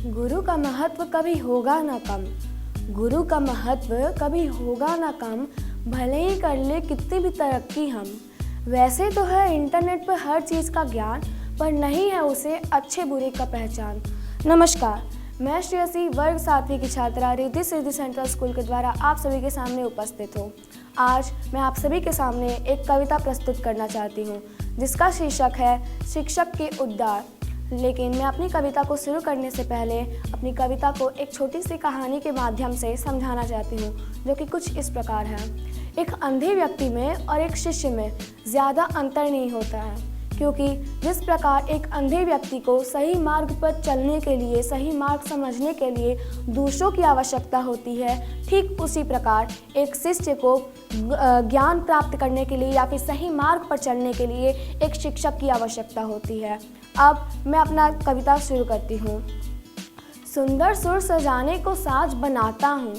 गुरु का महत्व कभी होगा ना कम। गुरु का महत्व कभी होगा ना कम, भले ही कर ले कितनी भी तरक्की हम। वैसे तो है इंटरनेट पर हर चीज़ का ज्ञान, पर नहीं है उसे अच्छे बुरे का पहचान। नमस्कार, मैं श्रेयसी वर्ग 7वीं की छात्रा रिद्धि सिद्धि सेंट्रल स्कूल के द्वारा आप सभी के सामने उपस्थित हूँ। आज मैं आप सभी के सामने एक कविता प्रस्तुत करना चाहती हूँ, जिसका शीर्षक है शिक्षक के उद्गार। लेकिन मैं अपनी कविता को शुरू करने से पहले अपनी कविता को एक छोटी सी कहानी के माध्यम से समझाना चाहती हूँ, जो कि कुछ इस प्रकार है। एक अंधे व्यक्ति में और एक शिष्य में ज़्यादा अंतर नहीं होता है, क्योंकि जिस प्रकार एक अंधे व्यक्ति को सही मार्ग पर चलने के लिए, सही मार्ग समझने के लिए दूसरों की आवश्यकता होती है, ठीक उसी प्रकार एक शिष्य को ज्ञान प्राप्त करने के लिए या फिर सही मार्ग पर चलने के लिए एक शिक्षक की आवश्यकता होती है। अब मैं अपना कविता शुरू करती हूँ। सुंदर सुर सजाने को साज बनाता हूँ,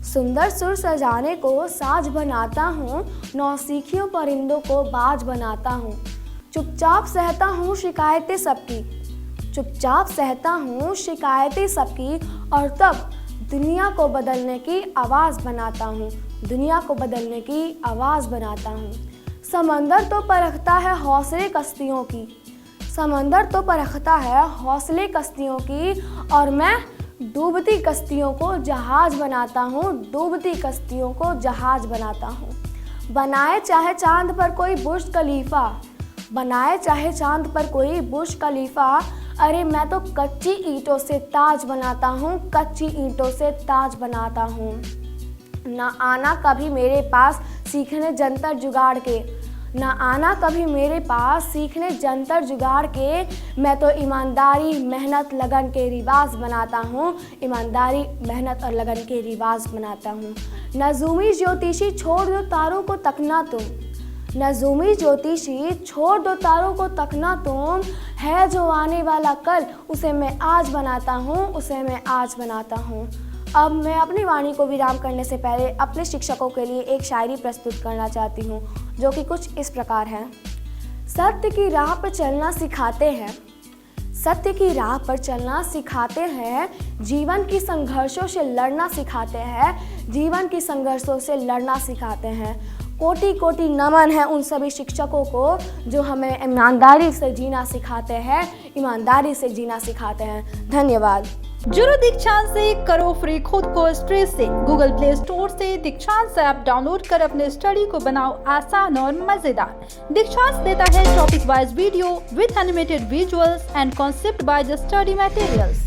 सुंदर सुर सजाने को साज बनाता हूँ, नौसिखियों परिंदों को बाज बनाता हूँ। चुपचाप सहता हूँ शिकायतें सबकी, चुपचाप सहता हूँ शिकायतें सबकी, और तब दुनिया को बदलने की आवाज़ बनाता हूँ, दुनिया को बदलने की आवाज़ बनाता हूँ। समंदर तो परखता है हौसले कश्तियों की, समंदर तो परखता है हौसले कश्तियों की, और मैं डूबती कश्तियों को जहाज बनाता हूँ, डूबती कश्तियों को जहाज बनाता हूँ। बनाए चाहे चांद पर कोई बुर्ज खलीफा, बनाए चाहे चांद पर कोई बुर्ज खलीफा, अरे मैं तो कच्ची ईंटों से ताज बनाता हूँ, कच्ची ईंटों से ताज बनाता हूँ। ना आना कभी मेरे पास सीखने जंतर जुगाड़ के, ना आना कभी मेरे पास सीखने जंतर जुगाड़ के, मैं तो ईमानदारी मेहनत लगन के रिवाज बनाता हूँ, ईमानदारी मेहनत और लगन के रिवाज बनाता हूँ। नजूमी ज्योतिषी छोड़ दो तारों को तकना तुम, नजूमी ज्योतिषी छोड़ दो तारों को तकना तुम, है जो आने वाला कल उसे मैं आज बनाता हूँ, उसे मैं आज बनाता हूँ। अब मैं अपनी वाणी को विराम करने से पहले अपने शिक्षकों के लिए एक शायरी प्रस्तुत करना चाहती हूँ, जो कि कुछ इस प्रकार है। सत्य की राह पर चलना सिखाते हैं, सत्य की राह पर चलना सिखाते हैं, जीवन की संघर्षों से लड़ना सिखाते हैं, जीवन की संघर्षों से लड़ना सिखाते हैं। कोटि कोटि नमन है उन सभी शिक्षकों को जो हमें ईमानदारी से जीना सिखाते हैं, ईमानदारी से जीना सिखाते हैं। धन्यवाद। जुड़ो दीक्षांत से, करो फ्री खुद को स्ट्रेस से। गूगल प्ले स्टोर से दीक्षांत ऐप डाउनलोड कर अपने स्टडी को बनाओ आसान और मजेदार। दीक्षांत देता है topic wise video with animated visuals and concept by the study materials.